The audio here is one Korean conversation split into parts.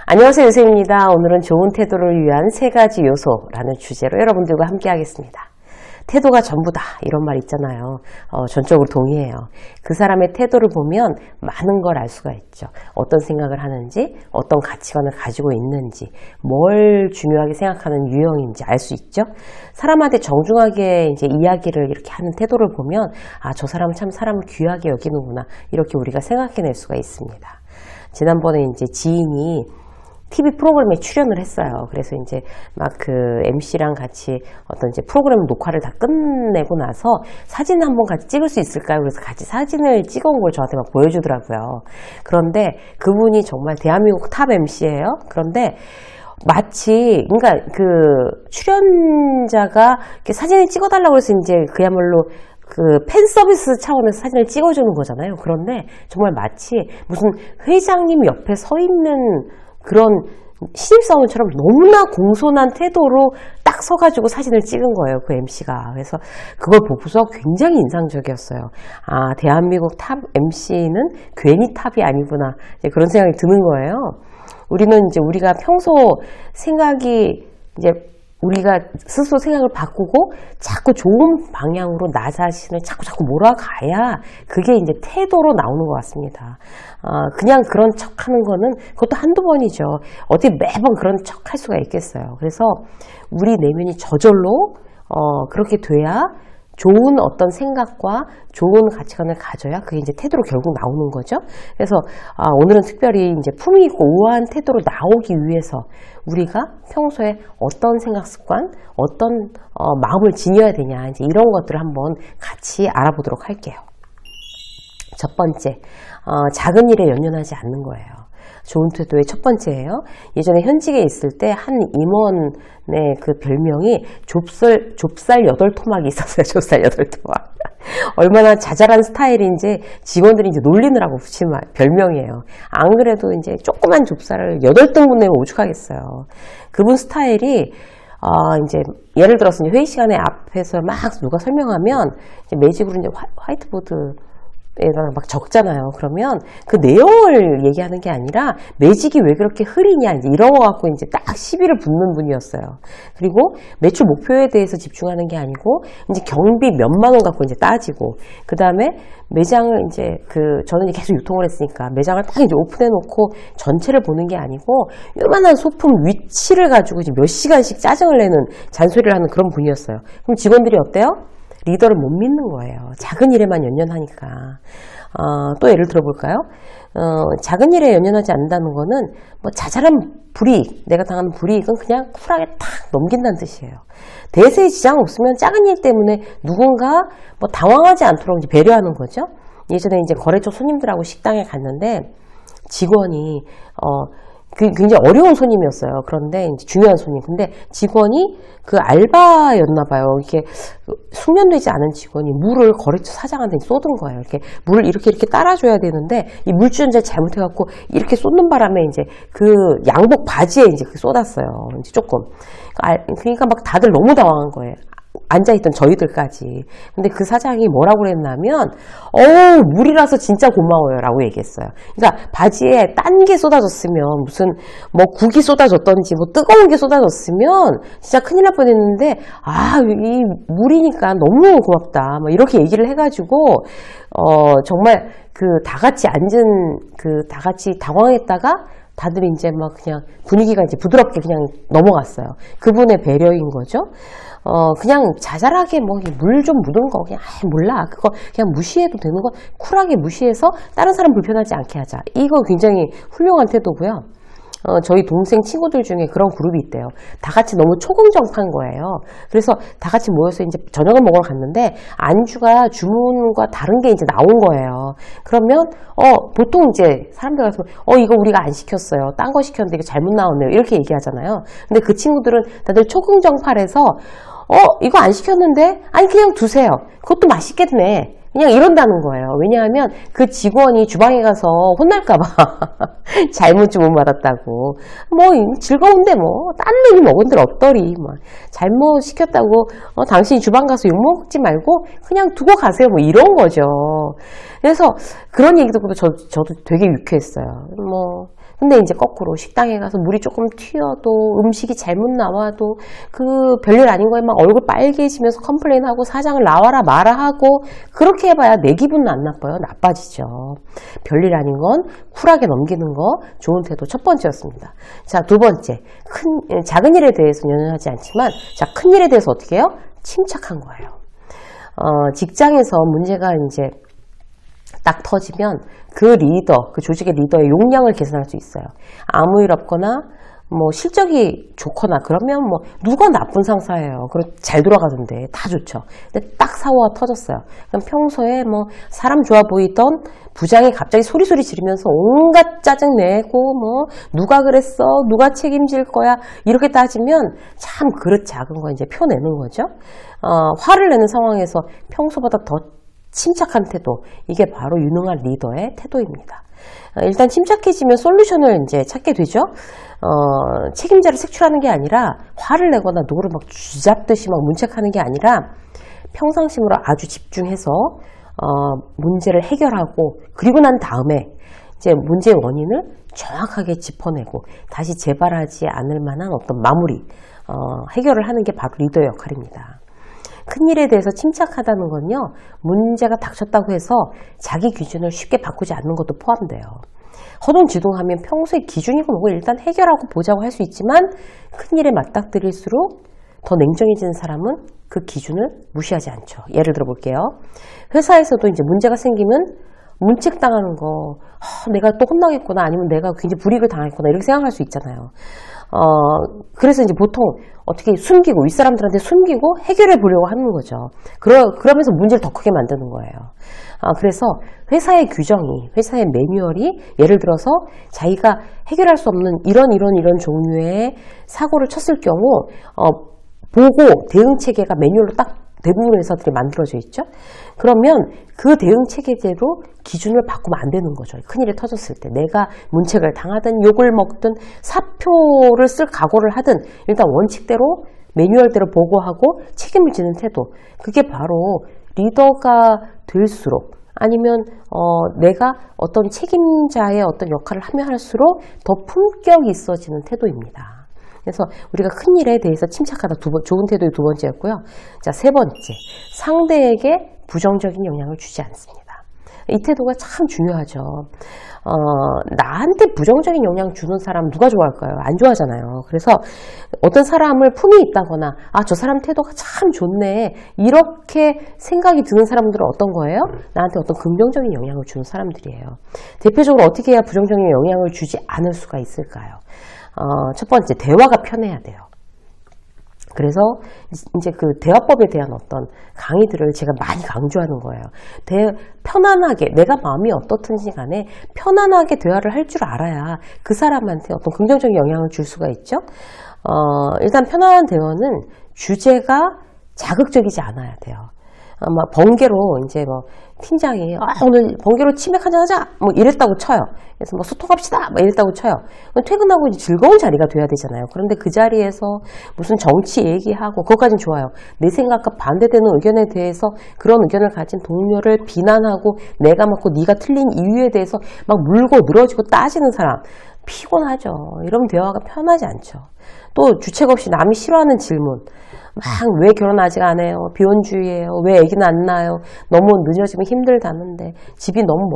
안녕하세요, 유쌤입니다. 오늘은 좋은 태도를 위한 3가지 요소라는 주제로 여러분들과 함께 하겠습니다. 태도가 전부다 이런 말 있잖아요. 전적으로 동의해요. 그 사람의 태도를 보면 많은 걸 알 수가 있죠. 어떤 생각을 하는지, 어떤 가치관을 가지고 있는지, 뭘 중요하게 생각하는 유형인지 알 수 있죠. 사람한테 정중하게 이제 이야기를 이렇게 하는 태도를 보면 저 사람은 참 사람을 귀하게 여기는구나 이렇게 우리가 생각해낼 수가 있습니다. 지난번에 이제 지인이 TV 프로그램에 출연을 했어요. 그래서 이제 막 그 MC랑 같이 어떤 이제 프로그램 녹화를 다 끝내고 나서 사진 한번 같이 찍을 수 있을까요? 그래서 같이 사진을 찍어온 걸 저한테 막 보여주더라고요. 그런데 그분이 정말 대한민국 탑 MC예요. 그런데 마치, 그러니까 그 출연자가 이렇게 사진을 찍어달라고 해서 이제 그야말로 그 팬 서비스 차원에서 사진을 찍어주는 거잖아요. 그런데 정말 마치 무슨 회장님 옆에 서 있는 그런 신입사원처럼 너무나 공손한 태도로 딱 서가지고 사진을 찍은 거예요. 그 MC가. 그래서 그걸 보고서 굉장히 인상적이었어요. 대한민국 탑 MC는 괜히 탑이 아니구나. 이제 그런 생각이 드는 거예요. 우리는 이제 우리가 평소 생각이 이제 우리가 스스로 생각을 바꾸고 자꾸 좋은 방향으로 나 자신을 자꾸 몰아가야 그게 이제 태도로 나오는 것 같습니다. 그냥 그런 척 하는 거는 그것도 한두 번이죠. 어떻게 매번 그런 척 할 수가 있겠어요. 그래서 우리 내면이 저절로 그렇게 돼야 좋은 어떤 생각과 좋은 가치관을 가져야 그게 이제 태도로 결국 나오는 거죠. 그래서 오늘은 특별히 이제 품위 있고 우아한 태도로 나오기 위해서 우리가 평소에 어떤 생각 습관, 어떤 마음을 지녀야 되냐 이제 이런 것들을 한번 같이 알아보도록 할게요. 첫 번째, 작은 일에 연연하지 않는 거예요. 좋은 태도의 첫 번째예요. 예전에 현직에 있을 때 한 임원의 그 별명이 좁쌀 8토막이 있었어요. 좁쌀 8토막. 얼마나 자잘한 스타일인지 직원들이 이제 놀리느라고 붙인 별명이에요. 안 그래도 이제 조그만 좁쌀을 8등분 내면 오죽하겠어요. 그분 스타일이 이제 예를 들어서 회의 시간에 앞에서 막 누가 설명하면 이제 매직으로 이제 화이트보드 에다가 막 적잖아요. 그러면 그 내용을 얘기하는 게 아니라 매직이 왜 그렇게 흐리냐 이제 이런 거 갖고 이제 딱 시비를 붙는 분이었어요. 그리고 매출 목표에 대해서 집중하는 게 아니고 이제 경비 몇만 원 갖고 이제 따지고 그 다음에 매장을 이제 저는 계속 유통을 했으니까 매장을 딱 이제 오픈해 놓고 전체를 보는 게 아니고 요만한 소품 위치를 가지고 이제 몇 시간씩 짜증을 내는 잔소리를 하는 그런 분이었어요. 그럼 직원들이 어때요? 리더를 못 믿는 거예요. 작은 일에만 연연하니까. 또 예를 들어볼까요? 작은 일에 연연하지 않는다는 거는 뭐 자잘한 불이익, 내가 당하는 불이익은 그냥 쿨하게 탁 넘긴다는 뜻이에요. 대세에 지장 없으면 작은 일 때문에 누군가 뭐 당황하지 않도록 이제 배려하는 거죠. 예전에 이제 거래처 손님들하고 식당에 갔는데 직원이 굉장히 어려운 손님이었어요. 그런데 이제 중요한 손님. 근데 직원이 그 알바였나 봐요. 이렇게 숙련되지 않은 직원이 물을 거래처 사장한테 쏟은 거예요. 이렇게 물을 이렇게 따라줘야 되는데 이 물주전자 잘못해갖고 이렇게 쏟는 바람에 이제 그 양복 바지에 이제 쏟았어요. 이제 조금. 그러니까 막 다들 너무 당황한 거예요. 앉아있던 저희들까지. 근데 그 사장이 뭐라고 그랬냐면 물이라서 진짜 고마워요 라고 얘기했어요. 그러니까 바지에 딴 게 쏟아졌으면 무슨 뭐 국이 쏟아졌던지 뭐 뜨거운 게 쏟아졌으면 진짜 큰일 날 뻔했는데 이 물이니까 너무 고맙다 뭐 이렇게 얘기를 해가지고 정말 그 다 같이 다 같이 당황했다가 다들 이제 막 그냥 분위기가 이제 부드럽게 그냥 넘어갔어요. 그분의 배려인 거죠. 그냥 자잘하게 뭐 물 좀 묻은 거 그냥 몰라 그거 그냥 무시해도 되는 거 쿨하게 무시해서 다른 사람 불편하지 않게 하자. 이거 굉장히 훌륭한 태도고요. 저희 동생 친구들 중에 그런 그룹이 있대요. 다 같이 너무 초공정파인 거예요. 그래서 다 같이 모여서 이제 저녁을 먹으러 갔는데 안주가 주문과 다른 게 이제 나온 거예요. 그러면 보통 이제 사람들 가서 이거 우리가 안 시켰어요. 딴 거 시켰는데 이거 잘못 나왔네요. 이렇게 얘기하잖아요. 근데 그 친구들은 다들 초공정파라서 이거 안 시켰는데 아니 그냥 두세요. 그것도 맛있겠네. 그냥 이런다는 거예요. 왜냐하면 그 직원이 주방에 가서 혼날까봐 잘못 주문 받았다고. 뭐 즐거운데 뭐 딴 메뉴 먹은 들 어떠리. 뭐 잘못 시켰다고 당신이 주방 가서 욕먹지 말고 그냥 두고 가세요. 뭐 이런 거죠. 그래서 그런 얘기 듣고도 저도 되게 유쾌했어요. 뭐 근데 이제 거꾸로 식당에 가서 물이 조금 튀어도 음식이 잘못 나와도 그 별일 아닌 거에 막 얼굴 빨개지면서 컴플레인하고 사장을 나와라 마라 하고 그렇게 해봐야 내 기분은 안 나빠요. 나빠지죠. 별일 아닌 건 쿨하게 넘기는 거 좋은 태도 첫 번째였습니다. 자, 두 번째. 작은 일에 대해서는 연연하지 않지만 자, 큰 일에 대해서 어떻게 해요? 침착한 거예요. 직장에서 문제가 이제 딱 터지면 그 리더, 그 조직의 리더의 역량을 계산할 수 있어요. 아무 일 없거나 뭐 실적이 좋거나 그러면 뭐 누가 나쁜 상사예요. 잘 돌아가던데 다 좋죠. 근데 딱 사고가 터졌어요. 그럼 평소에 뭐 사람 좋아 보이던 부장이 갑자기 소리소리 지르면서 온갖 짜증 내고 뭐 누가 그랬어, 누가 책임질 거야 이렇게 따지면 참 그릇 작은 거 이제 펴내는 거죠. 화를 내는 상황에서 평소보다 더 침착한 태도, 이게 바로 유능한 리더의 태도입니다. 일단 침착해지면 솔루션을 이제 찾게 되죠. 책임자를 색출하는 게 아니라 화를 내거나 누구를 막 쥐잡듯이 막 문책하는 게 아니라 평상심으로 아주 집중해서 문제를 해결하고 그리고 난 다음에 이제 문제의 원인을 정확하게 짚어내고 다시 재발하지 않을 만한 어떤 마무리, 해결을 하는 게 바로 리더의 역할입니다. 큰일에 대해서 침착하다는 건요, 문제가 닥쳤다고 해서 자기 기준을 쉽게 바꾸지 않는 것도 포함돼요. 허둥지둥하면 평소에 기준이고 뭐고 일단 해결하고 보자고 할 수 있지만 큰일에 맞닥뜨릴수록 더 냉정해지는 사람은 그 기준을 무시하지 않죠. 예를 들어 볼게요. 회사에서도 이제 문제가 생기면 문책당하는 거, 내가 또 혼나겠구나, 아니면 내가 굉장히 불이익을 당하겠구나 이렇게 생각할 수 있잖아요. 그래서 이제 보통 어떻게 숨기고 윗사람들한테 숨기고 해결해 보려고 하는 거죠. 그러면서 문제를 더 크게 만드는 거예요. 그래서 회사의 규정이, 회사의 매뉴얼이 예를 들어서 자기가 해결할 수 없는 이런 종류의 사고를 쳤을 경우 보고 대응 체계가 매뉴얼로 딱 대부분의 회사들이 만들어져 있죠. 그러면 그 대응 체계대로 기준을 바꾸면 안 되는 거죠. 큰일이 터졌을 때 내가 문책을 당하든 욕을 먹든 사표를 쓸 각오를 하든 일단 원칙대로 매뉴얼대로 보고하고 책임을 지는 태도, 그게 바로 리더가 될수록 아니면 내가 어떤 책임자의 어떤 역할을 하면 할수록 더 품격이 있어지는 태도입니다. 그래서 우리가 큰일에 대해서 침착하다 좋은 태도의 두 번째였고요. 자, 세 번째, 상대에게 부정적인 영향을 주지 않습니다. 이 태도가 참 중요하죠. 나한테 부정적인 영향 주는 사람 누가 좋아할까요? 안 좋아하잖아요. 그래서 어떤 사람을 품이 있다거나 저 사람 태도가 참 좋네 이렇게 생각이 드는 사람들은 어떤 거예요? 나한테 어떤 긍정적인 영향을 주는 사람들이에요. 대표적으로 어떻게 해야 부정적인 영향을 주지 않을 수가 있을까요? 첫 번째, 대화가 편해야 돼요. 그래서 이제 그 대화법에 대한 어떤 강의들을 제가 많이 강조하는 거예요. 편안하게, 내가 마음이 어떻든지 간에 편안하게 대화를 할 줄 알아야 그 사람한테 어떤 긍정적인 영향을 줄 수가 있죠. 일단 편안한 대화는 주제가 자극적이지 않아야 돼요. 막 번개로 이제 뭐 팀장이 오늘 번개로 치맥 한잔 하자 뭐 이랬다고 쳐요. 그래서 뭐 소통합시다 뭐 이랬다고 쳐요. 퇴근하고 이제 즐거운 자리가 돼야 되잖아요. 그런데 그 자리에서 무슨 정치 얘기하고 그것까진 좋아요. 내 생각과 반대되는 의견에 대해서 그런 의견을 가진 동료를 비난하고 내가 맞고 네가 틀린 이유에 대해서 막 물고 늘어지고 따지는 사람 피곤하죠. 이러면 대화가 편하지 않죠. 또 주책 없이 남이 싫어하는 질문, 막 왜 결혼 아직 안 해요? 비혼주의예요? 왜 아기는 안 낳아요? 너무 늦어지면 힘들다는데 집이 너무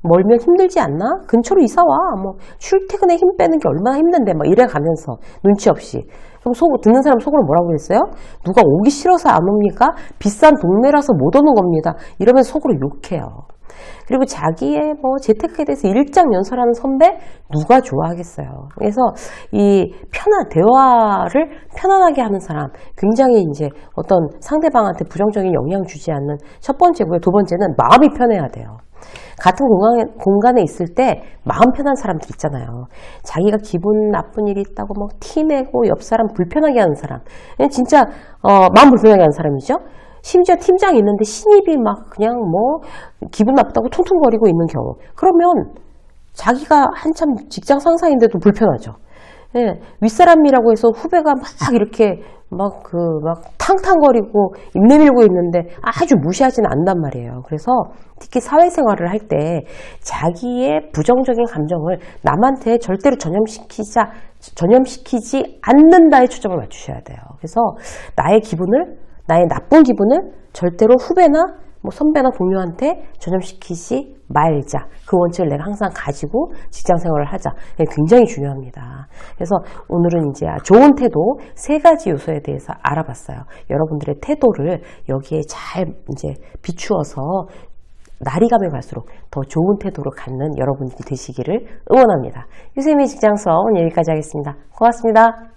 멀면 힘들지 않나? 근처로 이사 와. 뭐 출퇴근에 힘 빼는 게 얼마나 힘든데 막 이래 가면서 눈치 없이. 그럼 듣는 사람 속으로 뭐라고 그랬어요? 누가 오기 싫어서 안 옵니까? 비싼 동네라서 못 오는 겁니다. 이러면서 속으로 욕해요. 그리고 자기의 뭐 재테크에 대해서 일장연설하는 선배 누가 좋아하겠어요. 그래서 이 대화를 편안하게 하는 사람, 굉장히 이제 어떤 상대방한테 부정적인 영향을 주지 않는 첫 번째고요. 두 번째는 마음이 편해야 돼요. 같은 공간에 있을 때 마음 편한 사람들 있잖아요. 자기가 기분 나쁜 일이 있다고 막 티내고 옆 사람 불편하게 하는 사람, 진짜 마음 불편하게 하는 사람이죠. 심지어 팀장이 있는데 신입이 막 그냥 뭐 기분 나쁘다고 퉁퉁거리고 있는 경우, 그러면 자기가 한참 직장 상사인데도 불편하죠. 예, 윗사람이라고 해서 후배가 막 이렇게 막 탕탕거리고 입 내밀고 있는데 아주 무시하지는 않단 말이에요. 그래서 특히 사회생활을 할 때 자기의 부정적인 감정을 남한테 절대로 전염시키지 않는다에 초점을 맞추셔야 돼요. 그래서 나의 나쁜 기분을 절대로 후배나 선배나 동료한테 전염시키지 말자. 그 원칙을 내가 항상 가지고 직장 생활을 하자. 굉장히 중요합니다. 그래서 오늘은 이제 좋은 태도 3가지 요소에 대해서 알아봤어요. 여러분들의 태도를 여기에 잘 이제 비추어서 날이 가면 갈수록 더 좋은 태도를 갖는 여러분이 되시기를 응원합니다. 유세미 직장성 여기까지 하겠습니다. 고맙습니다.